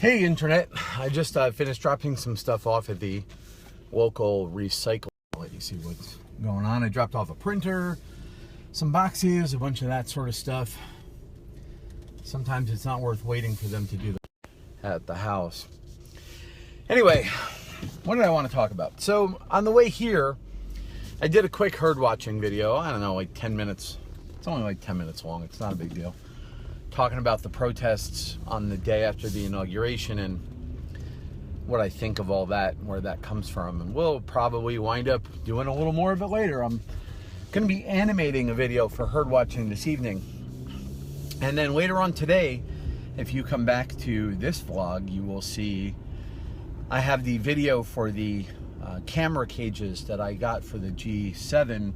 Hey internet, I just finished dropping some stuff off at the local recycle. I'll let you see what's going on. I dropped off a printer, some boxes, a bunch of that sort of stuff. Sometimes it's not worth waiting for them to do that at the house. Anyway, what did I want to talk about? So on the way here, I did a quick herd watching video. I don't know, like 10 minutes. It's only like 10 minutes long. It's not a big deal. Talking about the protests on the day after the inauguration and what I think of all that and where that comes from. And we'll probably wind up doing a little more of it later. I'm going to be animating a video for herd watching this evening. And then later on today, if you come back to this vlog, you will see I have the video for the camera cages that I got for the G7,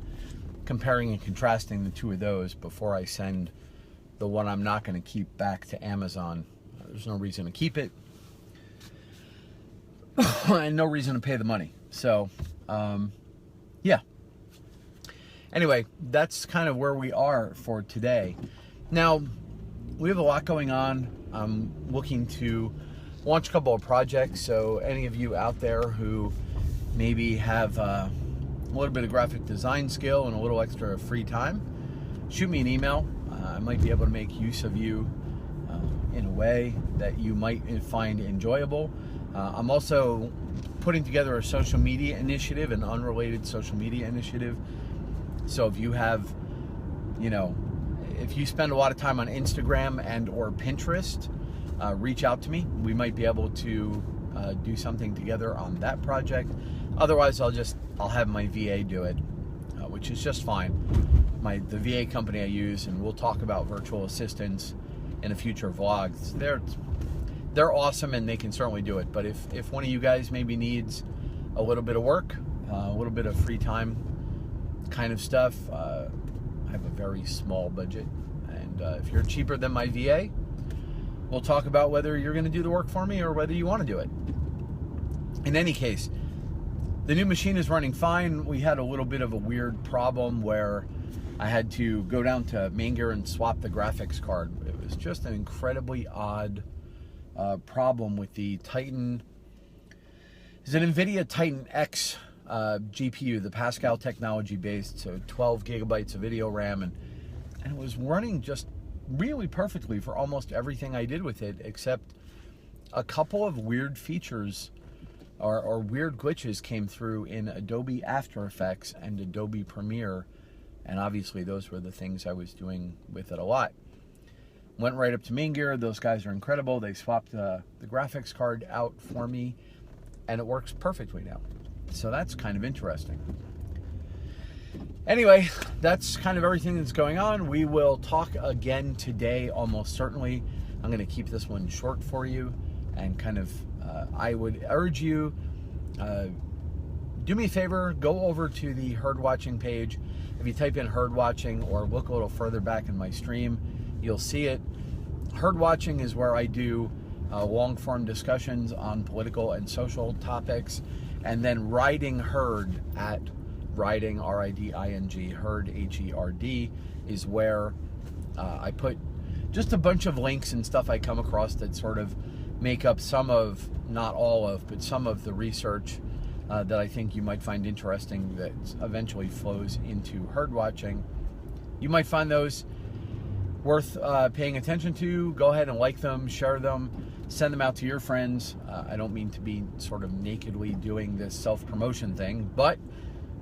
comparing and contrasting the two of those before I send the one I'm not going to keep back to Amazon. There's no reason to keep it and no reason to pay the money. So, yeah. Anyway, that's kind of where we are for today. Now, we have a lot going on. I'm looking to launch a couple of projects. So any of you out there who maybe have a little bit of graphic design skill and a little extra free time, shoot me an email. I might be able to make use of you in a way that you might find enjoyable. I'm also putting together a social media initiative, an unrelated social media initiative. So if you have, if you spend a lot of time on Instagram and or Pinterest, reach out to me. We might be able to do something together on that project. Otherwise, I'll have my VA do it, which is just fine. The VA company I use, and we'll talk about virtual assistants in a future vlog. They're awesome and they can certainly do it. But if one of you guys maybe needs a little bit of work, a little bit of free time kind of stuff, I have a very small budget. And if you're cheaper than my VA, we'll talk about whether you're going to do the work for me or whether you want to do it. In any case, the new machine is running fine. We had a little bit of a weird problem where I had to go down to Main Gear and swap the graphics card. It was just an incredibly odd problem with the Titan. It's an NVIDIA Titan X GPU, the Pascal technology based, so 12 gigabytes of video RAM, and it was running just really perfectly for almost everything I did with it, except a couple of weird features or weird glitches came through in Adobe After Effects and Adobe Premiere. And obviously those were the things I was doing with it a lot. Went right up to Main Gear. Those guys are incredible. They swapped the graphics card out for me, and it works perfectly now. So that's kind of interesting. Anyway, that's kind of everything that's going on. We will talk again today, almost certainly. I'm going to keep this one short for you, and kind of, I would urge you, do me a favor, go over to the herd watching page. If you type in herd watching or look a little further back in my stream, you'll see it. Herd watching is where I do long form discussions on political and social topics. And then riding herd at riding, R-I-D-I-N-G, herd, H-E-R-D, is where I put just a bunch of links and stuff I come across that sort of make up some of, not all of, but some of the research that I think you might find interesting that eventually flows into herd watching. You might find those worth paying attention to. Go ahead and like them, share them, send them out to your friends. I don't mean to be sort of nakedly doing this self-promotion thing, but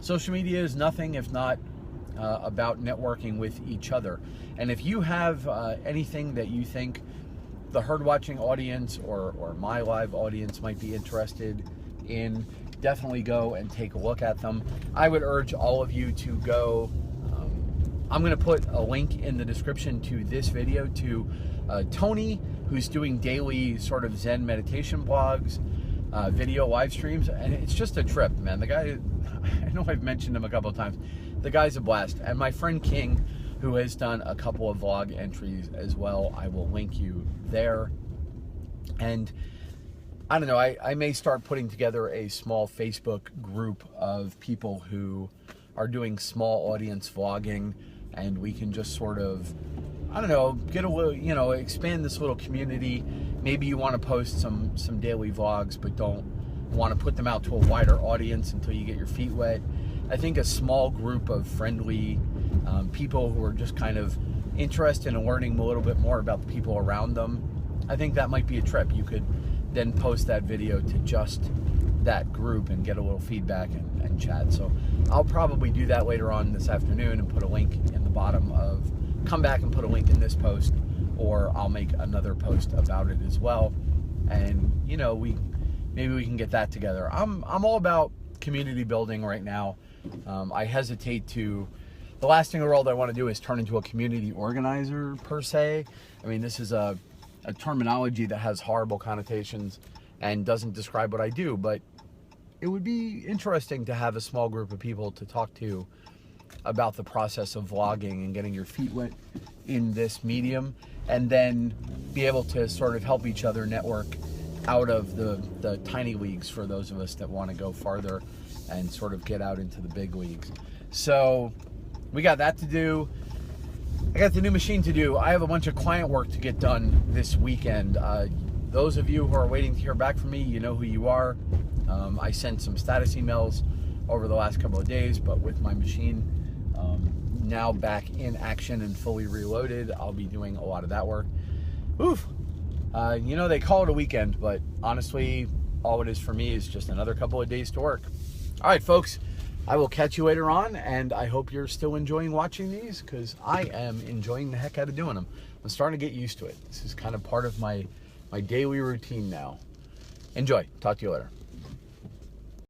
social media is nothing if not about networking with each other. And if you have anything that you think the herd watching audience or my live audience might be interested in, definitely go and take a look at them. I would urge all of you to go. I'm going to put a link in the description to this video to Tony, who's doing daily sort of Zen meditation blogs, video live streams, and it's just a trip, man. The guy, I know I've mentioned him a couple of times. The guy's a blast. And my friend King, who has done a couple of vlog entries as well, I will link you there. And I don't know, I may start putting together a small Facebook group of people who are doing small audience vlogging, and we can just sort of I don't know, get a little, you know, expand this little community. Maybe you want to post some daily vlogs, but don't want to put them out to a wider audience until you get your feet wet. I think a small group of friendly people who are just kind of interested in learning a little bit more about the people around them, I think that might be a trip. You could then post that video to just that group and get a little feedback and chat. So I'll probably do that later on this afternoon and put a link in the bottom of, come back and put a link in this post, or I'll make another post about it as well. And you know, maybe we can get that together. I'm all about community building right now. I hesitate to, the last thing in the world I want to do is turn into a community organizer per se. I mean, this is a terminology that has horrible connotations and doesn't describe what I do, but it would be interesting to have a small group of people to talk to about the process of vlogging and getting your feet wet in this medium, and then be able to sort of help each other network out of the tiny leagues for those of us that want to go farther and sort of get out into the big leagues. So we got that to do. I got the new machine to do. I have a bunch of client work to get done this weekend. Those of you who are waiting to hear back from me, you know who you are. I sent some status emails over the last couple of days, but with my machine now back in action and fully reloaded, I'll be doing a lot of that work. Oof. You know, they call it a weekend, but honestly, all it is for me is just another couple of days to work. All right, folks, I will catch you later on, and I hope you're still enjoying watching these, because I am enjoying the heck out of doing them. I'm starting to get used to it. This is kind of part of my daily routine now. Enjoy. Talk to you later.